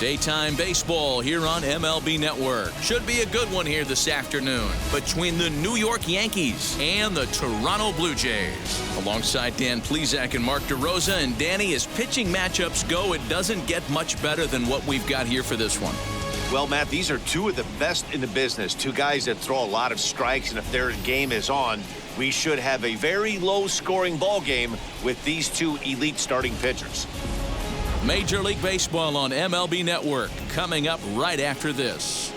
Daytime baseball here on MLB Network. Should be a good one here this afternoon between the New York Yankees and the Toronto Blue Jays. Alongside Dan Plesac and Mark DeRosa. And Danny, as pitching matchups go, it doesn't get much better than what we've got here for this one. Well, Matt, these are two of the best in the business. Two guys that throw a lot of strikes, and if their game is on, we should have a very low-scoring ball game with these two elite starting pitchers. Major League Baseball on MLB Network coming up right after this.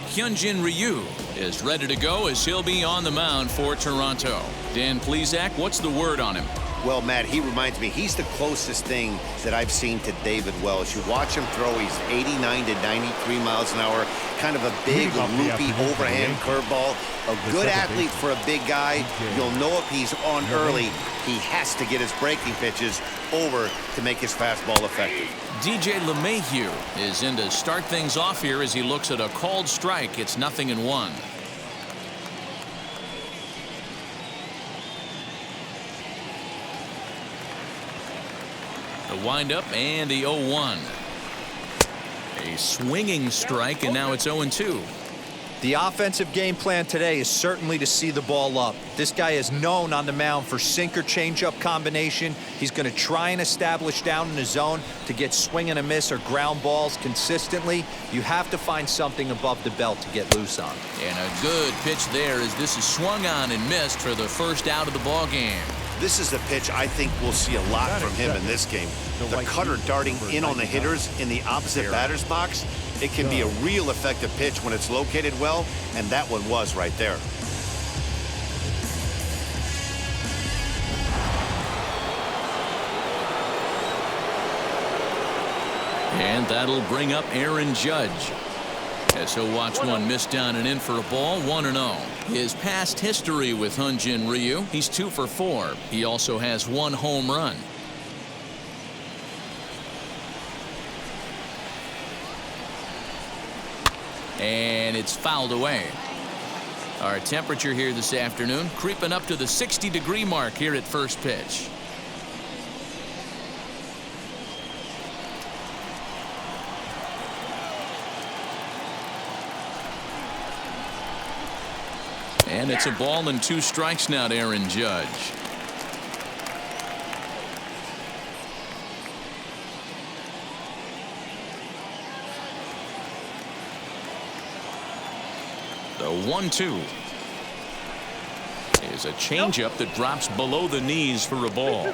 Hyunjin Ryu is ready to go as he'll be on the mound for Toronto. Dan Plesac, what's the word on him? Well, Matt, he reminds me, he's the closest thing that I've seen to David Wells. You watch him throw, he's 89 to 93 miles an hour, kind of a big, loopy, overhand curveball. A good athlete for a big guy. You'll know if he's on early, he has to get his breaking pitches over to make his fastball effective. DJ LeMahieu is in to start things off here as he looks at a called strike. It's 0-1. The windup and the 0-1. A swinging strike, and now it's 0-2. The offensive game plan today is certainly to see the ball up. This guy is known on the mound for sinker changeup combination. He's going to try and establish down in the zone to get swing and a miss or ground balls consistently. You have to find something above the belt to get loose on. And a good pitch there as this is swung on and missed for the first out of the ball game. This is a pitch I think we'll see a lot from him in this game. The cutter darting in on the hitters in the opposite batter's box. It can be a real effective pitch when it's located well, and that one was right there. And that'll bring up Aaron Judge, as he'll watch one miss down and in for a ball. 1-0. His past history with Hyunjin Ryu, he's 2 for 4. He also has 1 home run. And it's fouled away. Our temperature here this afternoon creeping up to the 60-degree mark here at first pitch. And it's a ball and 2 strikes now to Aaron Judge. The 1-2 is a changeup that drops below the knees for a ball.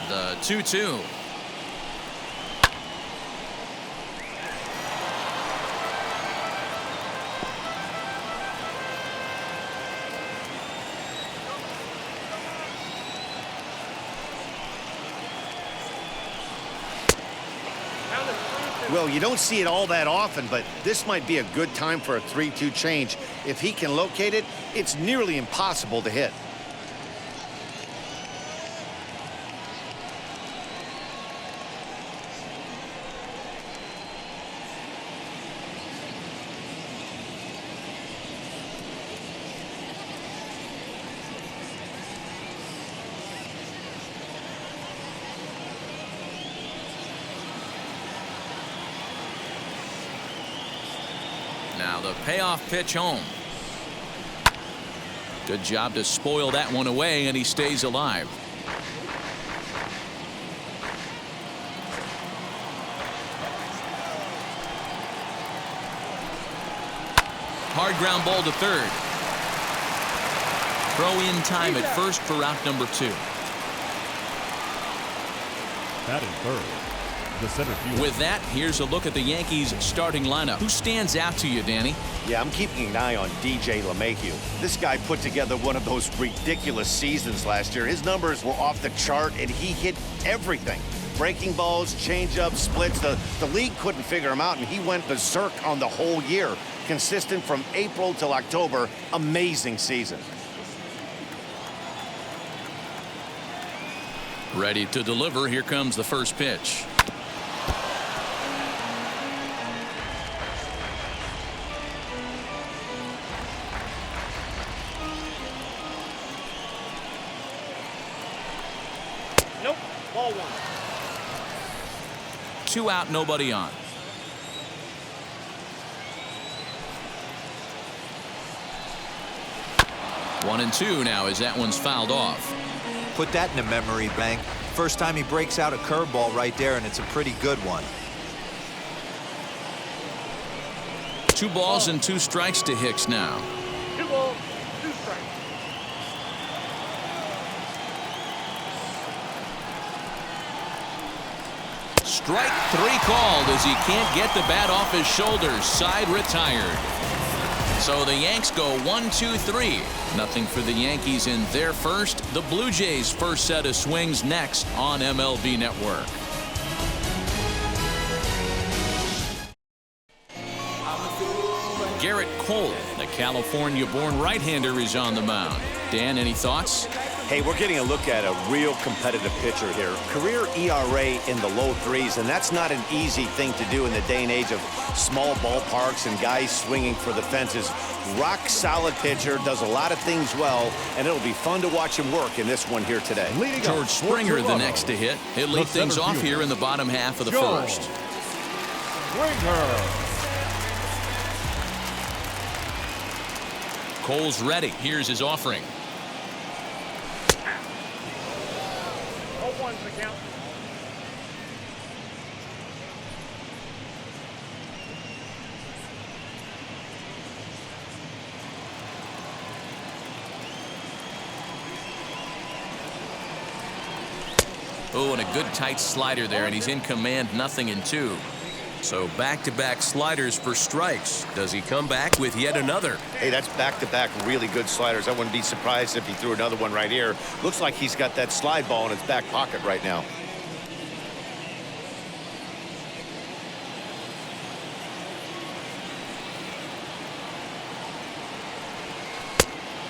The 2-2. Well, you don't see it all that often, but this might be a good time for a 3-2 change. If he can locate it, it's nearly impossible to hit. Now the payoff pitch home. Good job to spoil that one away, and he stays alive. Hard ground ball to third. Throw in time at first for out number 2. Batting third, the center fielder. With that, here's a look at the Yankees starting lineup. Who stands out to you, Danny? Yeah, I'm keeping an eye on DJ LeMahieu. This guy put together one of those ridiculous seasons last year. His numbers were off the chart, and he hit everything. Breaking balls, changeups, splits. The league couldn't figure him out, and he went berserk on the whole year. Consistent from April till October. Amazing season. Ready to deliver. Here comes the first pitch. Ball 1. 2 out, nobody on. One and two now as that one's fouled off. Put that in the memory bank. First time he breaks out a curveball right there, and it's a pretty good one. 2 balls and 2 strikes to Hicks now. 2 balls, 2 strikes. Strike 3 called as he can't get the bat off his shoulders. Side retired. So the Yanks go 1-2-3. Nothing for the Yankees in their first. The Blue Jays' first set of swings next on MLB Network. Garrett Cole, the California-born right-hander, is on the mound. Dan, any thoughts? Hey, we're getting a look at a real competitive pitcher here. Career ERA in the low 3s, and that's not an easy thing to do in the day and age of small ballparks and guys swinging for the fences. Rock solid pitcher, does a lot of things well, and it'll be fun to watch him work in this one here today. George Springer the next to hit. He'll lead things off here in the bottom half of the first. Springer. Cole's ready. Here's his offering. 0-1's the count. Oh, and a good tight slider there, and he's in command, 0-2. So back-to-back sliders for strikes. Does he come back with yet another? Hey, that's back-to-back really good sliders. I wouldn't be surprised if he threw another one right here. Looks like he's got that slide ball in his back pocket right now.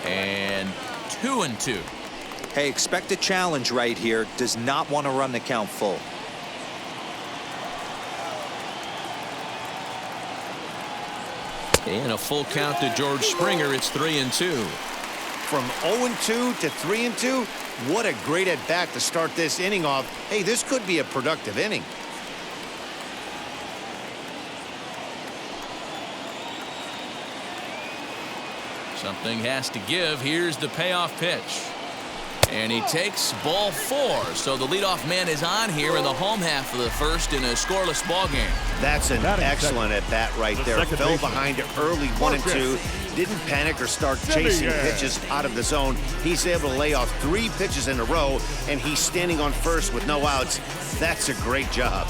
And 2-2. Hey, expect a challenge right here. Does not want to run the count full. And a full count to George Springer. It's 3-2. From 0-2 to 3-2, what a great at-bat to start this inning off. Hey, this could be a productive inning. Something has to give. Here's the payoff pitch. And he takes ball 4. So the leadoff man is on here in the home half of the first in a scoreless ball game. That's an excellent at-bat right there. Fell behind early 1-2. Didn't panic or start chasing pitches out of the zone. He's able to lay off 3 pitches in a row, and he's standing on first with no outs. That's a great job.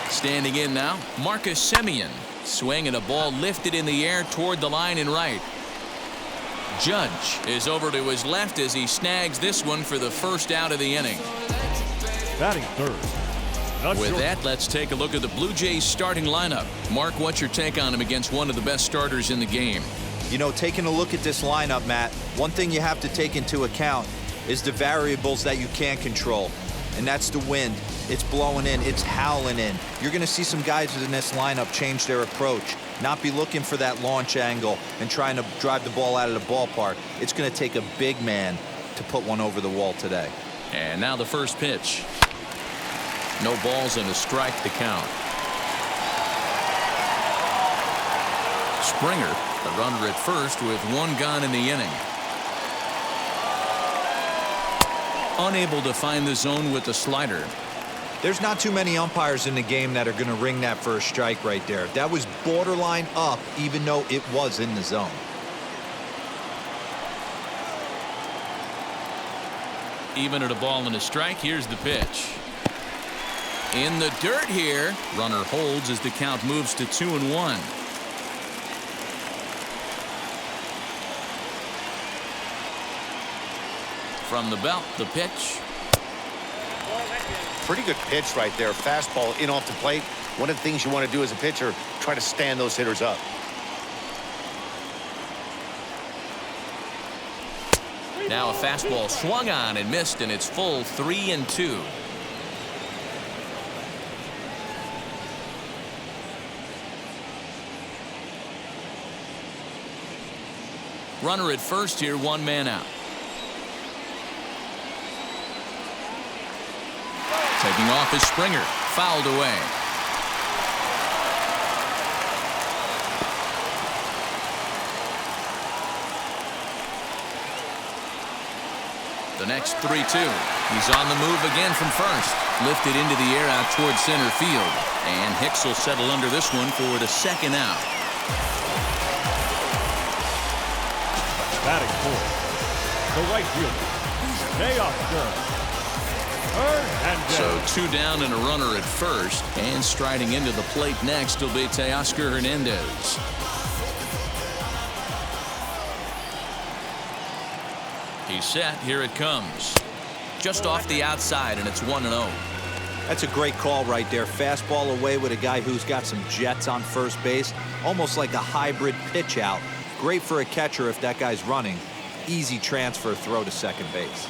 Standing in now, Marcus Semien. Swing and a ball lifted in the air toward the line and right. Judge is over to his left as he snags this one for the first out of the inning. Batting third. With that, let's take a look at the Blue Jays starting lineup. Mark, what's your take on him against one of the best starters in the game? You know, taking a look at this lineup, Matt, one thing you have to take into account is the variables that you can't control. And that's the wind. It's blowing in. It's howling in. You're going to see some guys in this lineup change their approach, not be looking for that launch angle and trying to drive the ball out of the ballpark. It's going to take a big man to put one over the wall today. And now the first pitch. No balls and a strike to count. Springer, the runner at first with 1 gone in the inning. Unable to find the zone with the slider. There's not too many umpires in the game that are going to ring that first strike right there. That was borderline up, even though it was in the zone. Even at a ball and a strike, here's the pitch. In the dirt here. Runner holds as the count moves to 2-1. From the belt, the pitch. Pretty good pitch right there. Fastball in off the plate. One of the things you want to do as a pitcher, try to stand those hitters up. Now a fastball swung on and missed, and it's full 3-2. Runner at first here, one man out. Taking off is Springer. Fouled away. The next 3-2. He's on the move again from first. Lifted into the air out towards center field. And Hicks will settle under this one for the second out. Batting fourth, the right fielder, Teoscar. So 2 down and a runner at first. And striding into the plate next will be Teoscar Hernandez. He's set. Here it comes. Just off the outside, and it's 1-0. That's a great call right there. Fastball away with a guy who's got some jets on first base. Almost like a hybrid pitch out. Great for a catcher if that guy's running. Easy transfer throw to second base.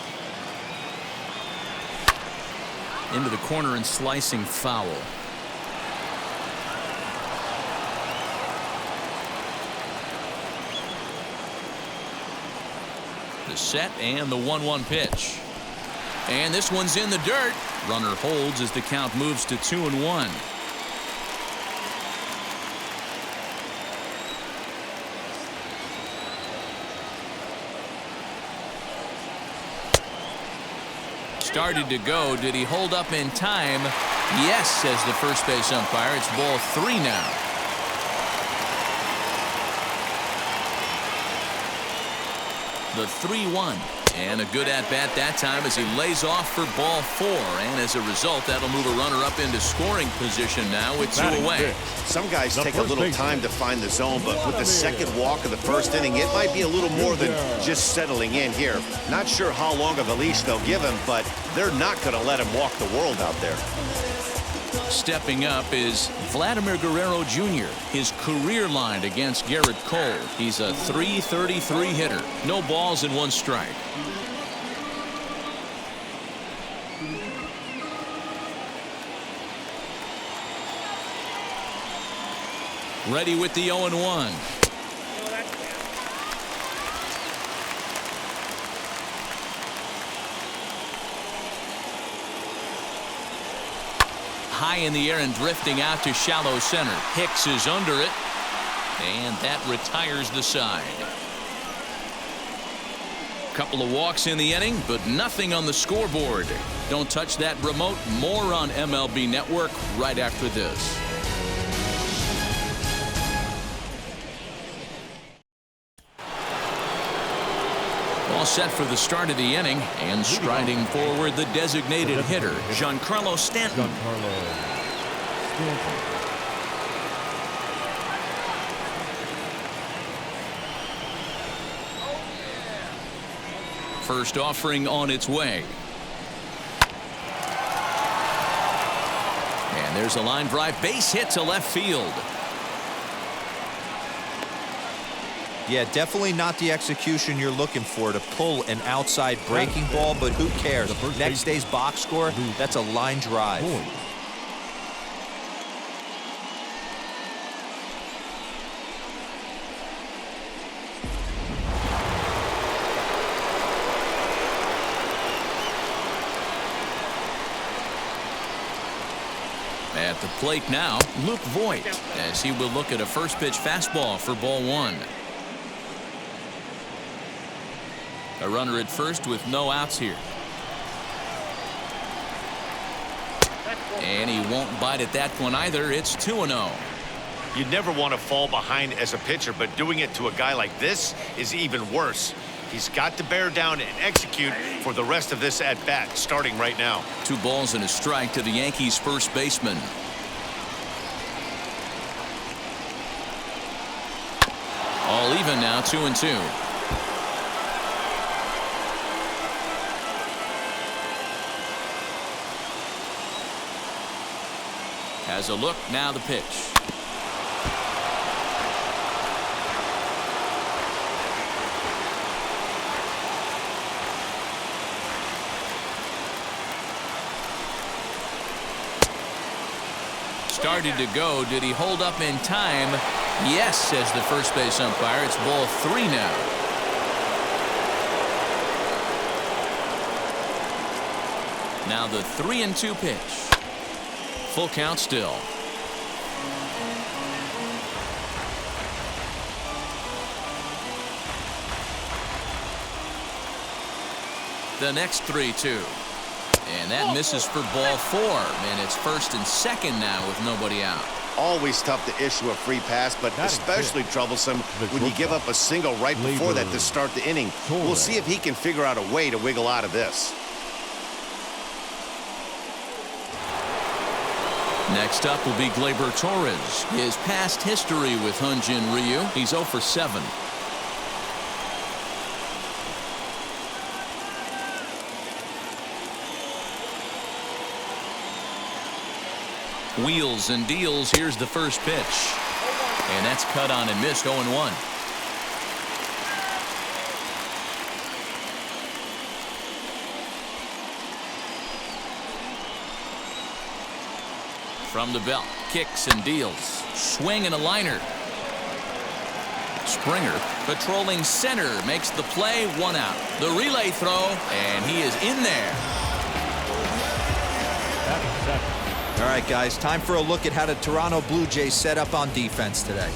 Into the corner and slicing foul. The set and the 1-1 pitch. And this one's in the dirt. Runner holds as the count moves to 2-1. Started to go. Did he hold up in time? Yes, says the first base umpire. It's ball 3 now. The 3-1. And a good at-bat that time as he lays off for ball 4. And as a result, that'll move a runner up into scoring position now with 2 away. Some guys take a little time to find the zone, but with the second walk of the first inning, it might be a little more than just settling in here. Not sure how long of a leash they'll give him, but they're not going to let him walk the world out there. Stepping up is Vladimir Guerrero Jr. His career line against Garrett Cole. He's a .333 hitter. No balls and 1 strike. Ready with the 0-1. High in the air and drifting out to shallow center. Hicks is under it. And that retires the side. Couple of walks in the inning, but nothing on the scoreboard. Don't touch that remote. More on MLB Network right after this. All set for the start of the inning, and striding forward the designated hitter, Giancarlo Stanton. First offering on its way. And there's a line drive, base hit to left field. Yeah, definitely not the execution you're looking for to pull an outside breaking ball, but who cares? Next day's box score, that's a line drive. At the plate now, Luke Voit, as he will look at a first pitch fastball for ball 1. A runner at first with no outs here. And he won't bite at that one either. It's 2-0. You'd never want to fall behind as a pitcher, but doing it to a guy like this is even worse. He's got to bear down and execute for the rest of this at-bat, starting right now. 2 balls and a strike to the Yankees' first baseman. All even now, 2-2. Has a look, now the pitch. Started to go. Did he hold up in time? Yes, says the first base umpire. It's ball 3 now. Now the 3-2 pitch. Full count still. The next 3-2. And that misses for ball 4. And it's 1st and 2nd now with nobody out. Always tough to issue a free pass, but especially troublesome when you give up a single right before that to start the inning. We'll see if he can figure out a way to wiggle out of this. Next up will be Gleyber Torres. His past history with Hyunjin Ryu. He's 0 for 7. Wheels and deals. Here's the first pitch. And that's cut on and missed. 0-1. From the belt, kicks and deals. Swing and a liner. Springer patrolling center makes the play. 1 out. The relay throw, and he is in there. All right, guys, time for a look at how the Toronto Blue Jays set up on defense today.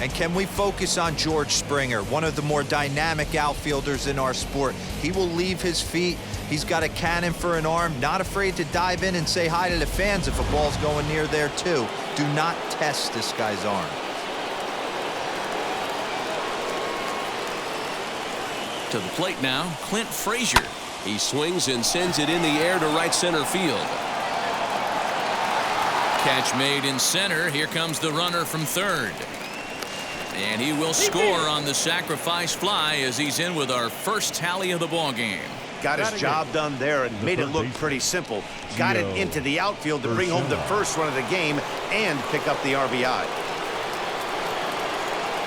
And can we focus on George Springer, one of the more dynamic outfielders in our sport? He will leave his feet. He's got a cannon for an arm, not afraid to dive in and say hi to the fans if a ball's going near there, too. Do not test this guy's arm. To the plate now, Clint Frazier. He swings and sends it in the air to right center field. Catch made in center. Here comes the runner from third. And he will score on the sacrifice fly as he's in with our first tally of the ball game. Got his job done there and made it look pretty simple. Got it into the outfield to bring home the first run of the game and pick up the RBI.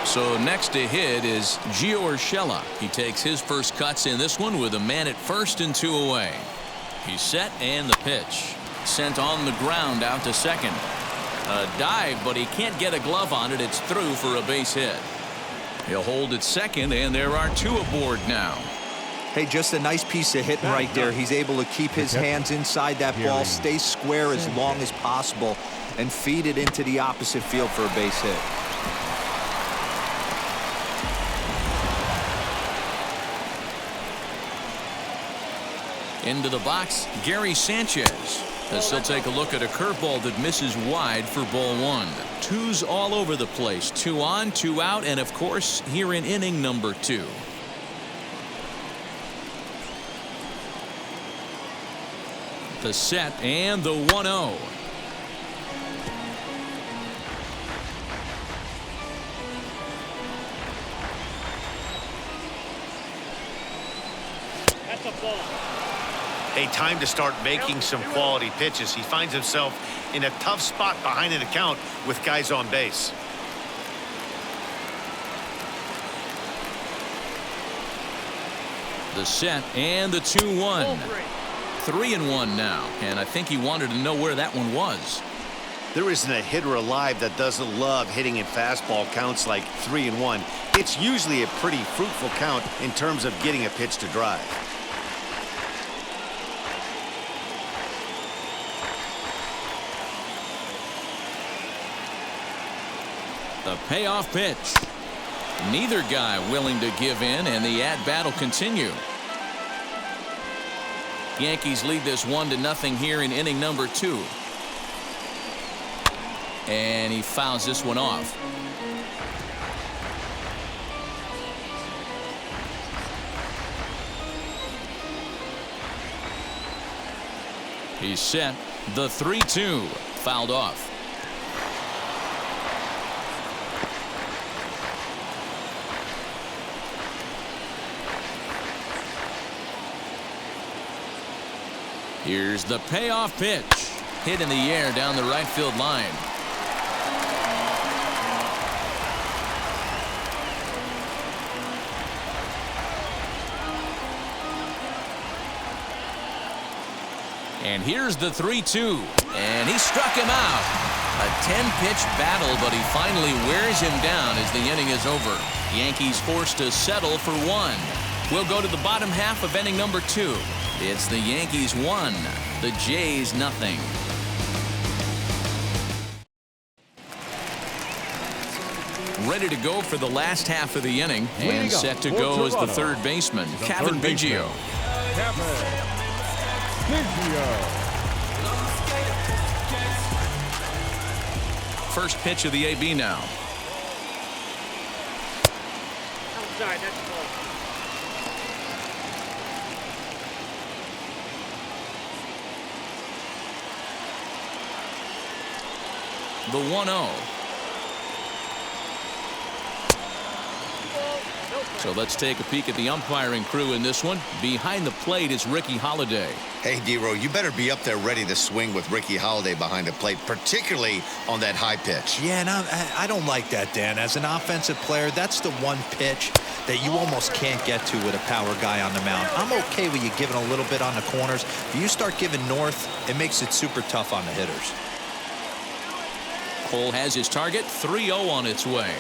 So next to hit is Gio Urshela. He takes his first cuts in this one with a man at first and 2 away. He's set and the pitch. Sent on the ground out to second. A dive, but he can't get a glove on it. It's through for a base hit. He'll hold at second, and there are 2 aboard now. Hey, just a nice piece of hitting right there. He's able to keep his hands inside that ball, stay square as long as possible, and feed it into the opposite field for a base hit. Into the box, Gary Sanchez. As he'll take a look at a curveball that misses wide for ball 1. 2s all over the place. 2 on, 2 out, and of course, here in inning number 2. The set and the 1-0. That's a ball. A time to start making some quality pitches. He finds himself in a tough spot behind an account with guys on base. The set and the 2-1. 3-1 now, and I think he wanted to know where that one was. There isn't a hitter alive that doesn't love hitting in fastball counts like 3-1. It's usually a pretty fruitful count in terms of getting a pitch to drive. The payoff pitch. Neither guy willing to give in, and the at-bat will continue. Yankees lead this 1-0 here in inning number 2. And he fouls this one off. He's set. The 3-2. Fouled off. Here's the payoff pitch. Hit in the air down the right field line. And here's the 3-2. And he struck him out. A 10-pitch battle, but he finally wears him down as the inning is over. Yankees forced to settle for 1. We'll go to the bottom half of inning number 2. It's the Yankees 1, the Jays 0. Ready to go for the last half of the inning and set to go as the third baseman, Cavan Biggio. Cavan Biggio. First pitch of the AB now. Outside, that's the ball. The 1-0. So let's take a peek at the umpiring crew in this one. Behind the plate is Ricky Holiday. Hey, D-Row, you better be up there ready to swing with Ricky Holiday behind the plate, particularly on that high pitch. Yeah, and I don't like that, Dan. As an offensive player, that's the one pitch that you almost can't get to with a power guy on the mound. I'm okay with you giving a little bit on the corners. If you start giving north, it makes it super tough on the hitters. Cole has his target, 3-0 on its way.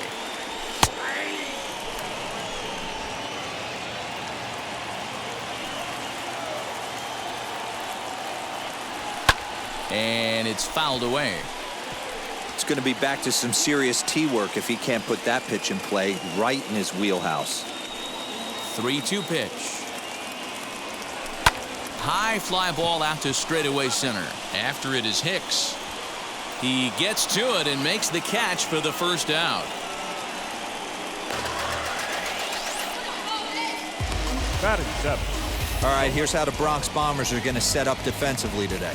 And it's fouled away. It's going to be back to some serious tee work if he can't put that pitch in play right in his wheelhouse. 3-2 pitch. High fly ball out to straightaway center. After it is Hicks. He gets to it and makes the catch for the first out. Batting 7. All right, here's how the Bronx Bombers are going to set up defensively today.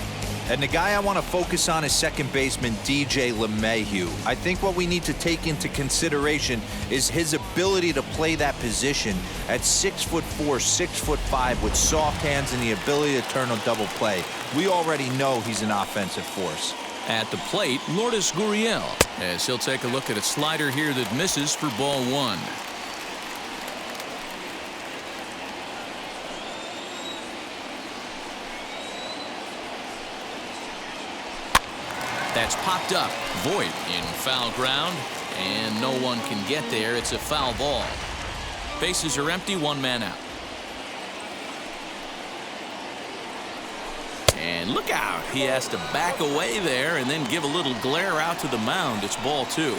And the guy I want to focus on is second baseman DJ LeMahieu. I think what we need to take into consideration is his ability to play that position at 6'4", 6'5", with soft hands and the ability to turn on double play. We already know he's an offensive force. At the plate, Lourdes Gurriel, as he'll take a look at a slider here that misses for ball 1. That's popped up. Voit in foul ground, and no one can get there. It's a foul ball. Bases are empty, one man out. And look out. He has to back away there and then give a little glare out to the mound. It's ball 2.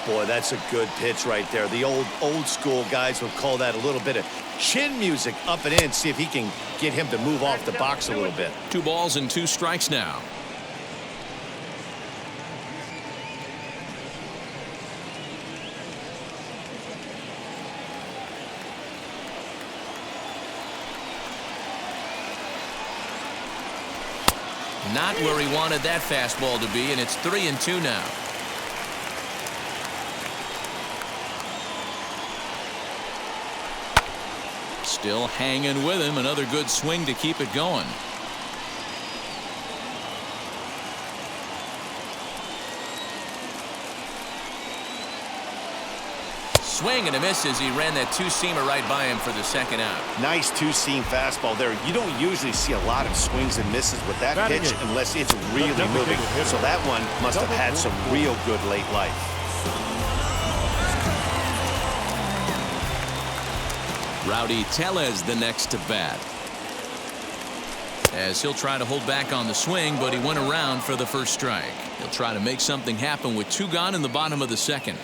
Boy, that's a good pitch right there. The old school guys would call that a little bit of chin music up and in. See if he can get him to move off the box a little bit. 2 balls and 2 strikes now. Not where he wanted that fastball to be, and it's 3-2 now. Still hanging with him. Another good swing to keep it going. Swing and a miss as he ran that two-seamer right by him for the second out. Nice two-seam fastball there. You don't usually see a lot of swings and misses with that pitch unless it's really moving. So that one must have had some real good late life. Rowdy Tellez the next to bat. As he'll try to hold back on the swing, but he went around for the first strike. He'll try to make something happen with 2 gone in the bottom of the second.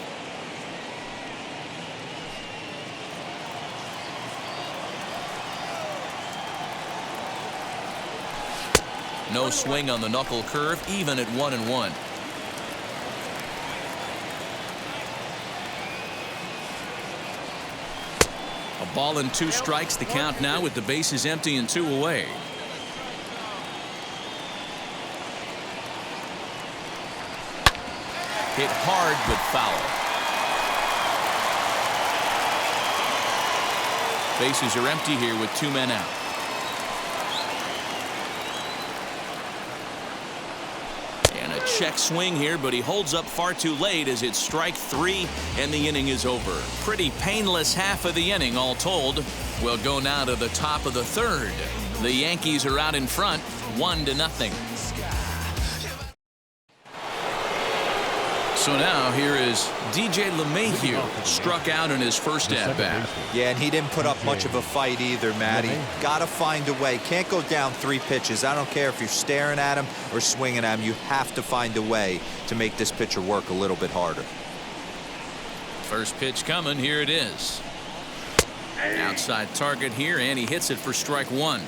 No swing on the knuckle curve, even at 1-1. A ball and 2 strikes, the count now with the bases empty and 2 away. Hit hard but foul. Bases are empty here with 2 men out. Check swing here, but he holds up far too late as it's strike 3 and the inning is over. Pretty painless half of the inning all told. We'll go now to the top of the 3rd. The Yankees are out in front 1-0. So now here is DJ LeMahieu, struck out in his first at-bat. Yeah, and he didn't put up much of a fight either, Matty. Got to find a way. Can't go down 3 pitches. I don't care if you're staring at him or swinging at him. You have to find a way to make this pitcher work a little bit harder. First pitch coming. Here it is. Outside target here, and he hits it for strike 1.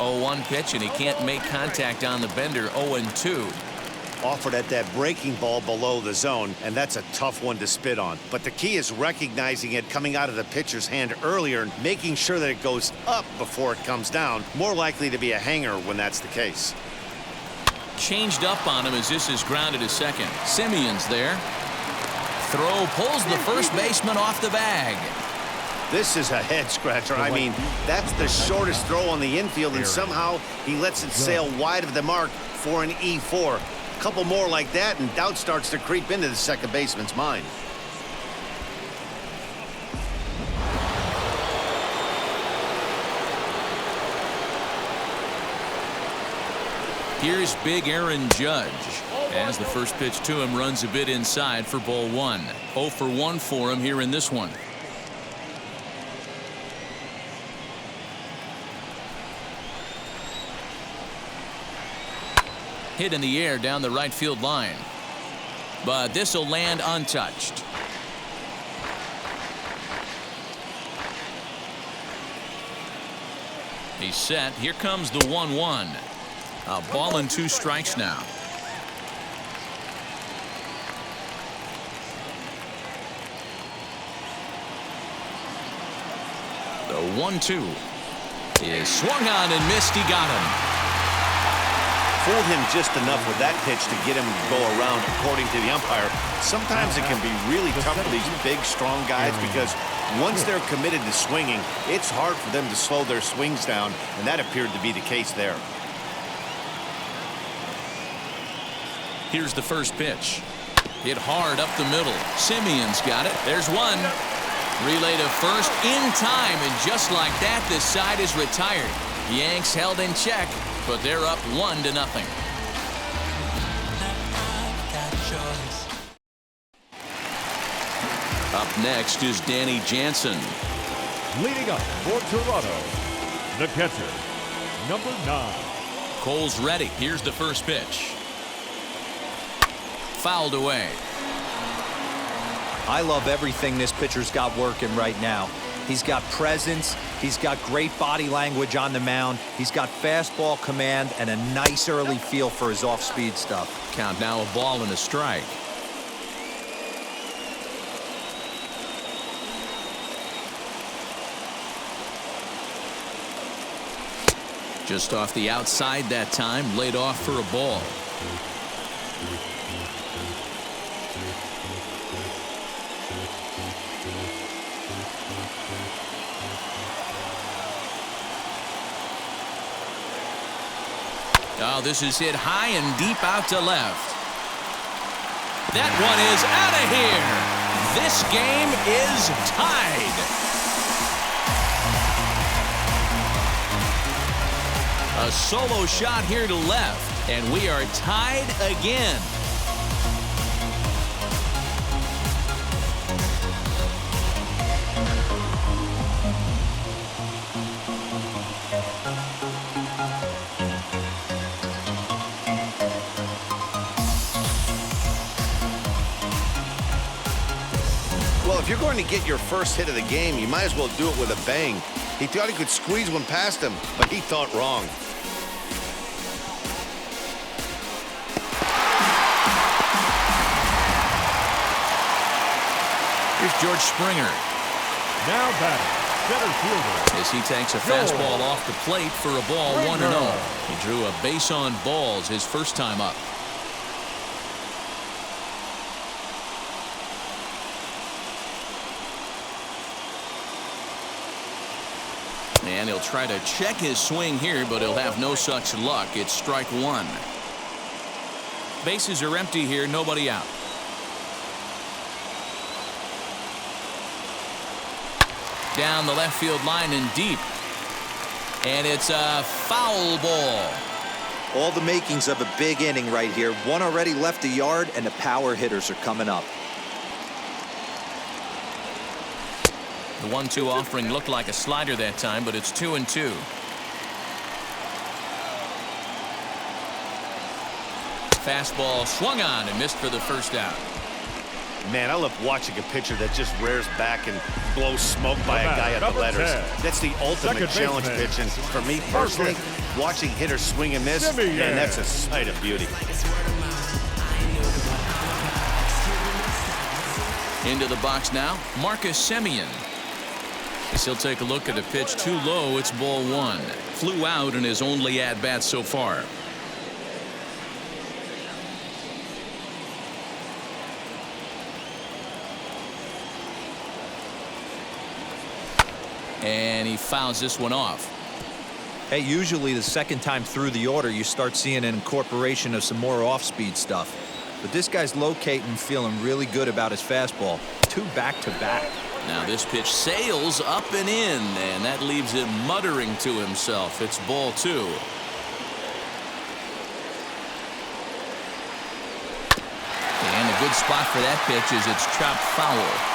Oh, 1 pitch, and he can't make contact on the bender. 0-2. Offered at that breaking ball below the zone, and that's a tough one to spit on. But the key is recognizing it coming out of the pitcher's hand earlier and making sure that it goes up before it comes down. More likely to be a hanger when that's the case. Changed up on him as this is grounded to second. Simeon's there. Throw pulls the first baseman off the bag. This is a head scratcher. I mean, that's the shortest throw on the infield, and somehow he lets it sail wide of the mark for an E4. A couple more like that, and doubt starts to creep into the second baseman's mind. Here's big Aaron Judge. As the first pitch to him runs a bit inside for ball 1. 0 for 1 for him here in this one. Hit in the air down the right field line. But this will land untouched. He's set. Here comes the 1-1. A ball and 2 strikes now. The 1-2 is swung on and missed. He got him. Fooled him just enough with that pitch to get him to go around, according to the umpire. Sometimes it can be really tough for these big, strong guys because once they're committed to swinging, it's hard for them to slow their swings down, and that appeared to be the case there. Here's the first pitch. Hit hard up the middle. Simeon's got it. There's one. Relay to first in time, and just like that, this side is retired. Yanks held in check, but they're up 1-0. Up next is Danny Jansen. Leading up for Toronto, the catcher, number 9. Cole's ready. Here's the first pitch. Fouled away. I love everything this pitcher's got working right now. He's got presence. He's got great body language on the mound. He's got fastball command and a nice early feel for his off-speed stuff. Count now a ball and a strike. Just off the outside that time, laid off for a ball. Oh, this is hit high and deep out to left. That one is out of here. This game is tied. A solo shot here to left, and we are tied again. Well, if you're going to get your first hit of the game, you might as well do it with a bang. He thought he could squeeze one past him, but he thought wrong. Here's George Springer. Now batting, center fielder. As he takes a fastball off the plate for a ball, 1-0. He drew a base on balls his first time up. And he'll try to check his swing here, but he'll have no such luck. It's strike 1. Bases are empty here, nobody out. Down the left field line and deep. And it's a foul ball. All the makings of a big inning right here. One already left the yard, and the power hitters are coming up. The 1-2 offering looked like a slider that time, but it's 2-2. Fastball swung on and missed for the first out. Man, I love watching a pitcher that just rears back and blows smoke by a guy at the letters. That's the ultimate challenge pitch. And for me personally, watching hitters swing and miss, man, that's a sight of beauty. Into the box now, Marcus Semien. As he'll take a look at a pitch too low, it's ball one. Flew out in his only at-bat so far. And he fouls this one off. Hey, usually the second time through the order, you start seeing an incorporation of some more off-speed stuff. But this guy's locating, feeling really good about his fastball. 2 back-to-back. Now this pitch sails up and in, and that leaves him muttering to himself. It's ball 2. And a good spot for that pitch is it's chopped foul.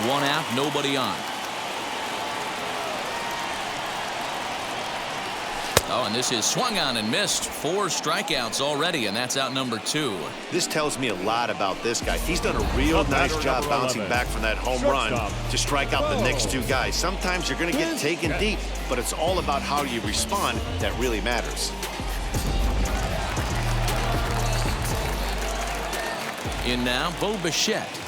One out, nobody on. Oh, and this is swung on and missed. 4 strikeouts already, and that's out number 2. This tells me a lot about this guy. He's done a real nice job bouncing back from that home run to strike out the next 2 guys. Sometimes you're going to get taken deep, but it's all about how you respond that really matters. In now, Bo Bichette.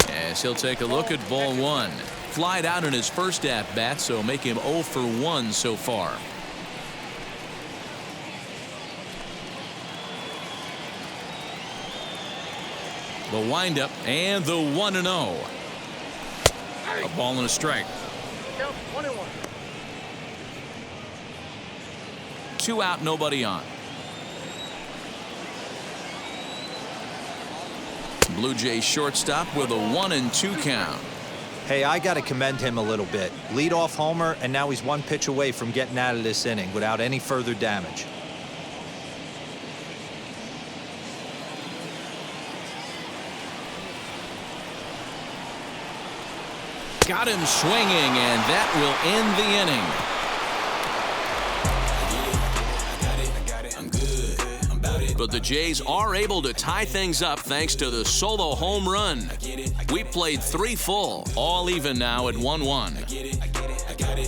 As he'll take a look at ball 1. Flied out in his first at-bat, so make him 0 for 1 so far. The windup and the 1-0. A ball and a strike. 1-1. 2 out, nobody on. Blue Jays shortstop with a 1-2 count. Hey, I got to commend him a little bit. Leadoff homer, and now he's 1 pitch away from getting out of this inning without any further damage. Got him swinging, and that will end the inning. But the Jays are able to tie things up thanks to the solo home run. We played 3 full, all even now at 1-1.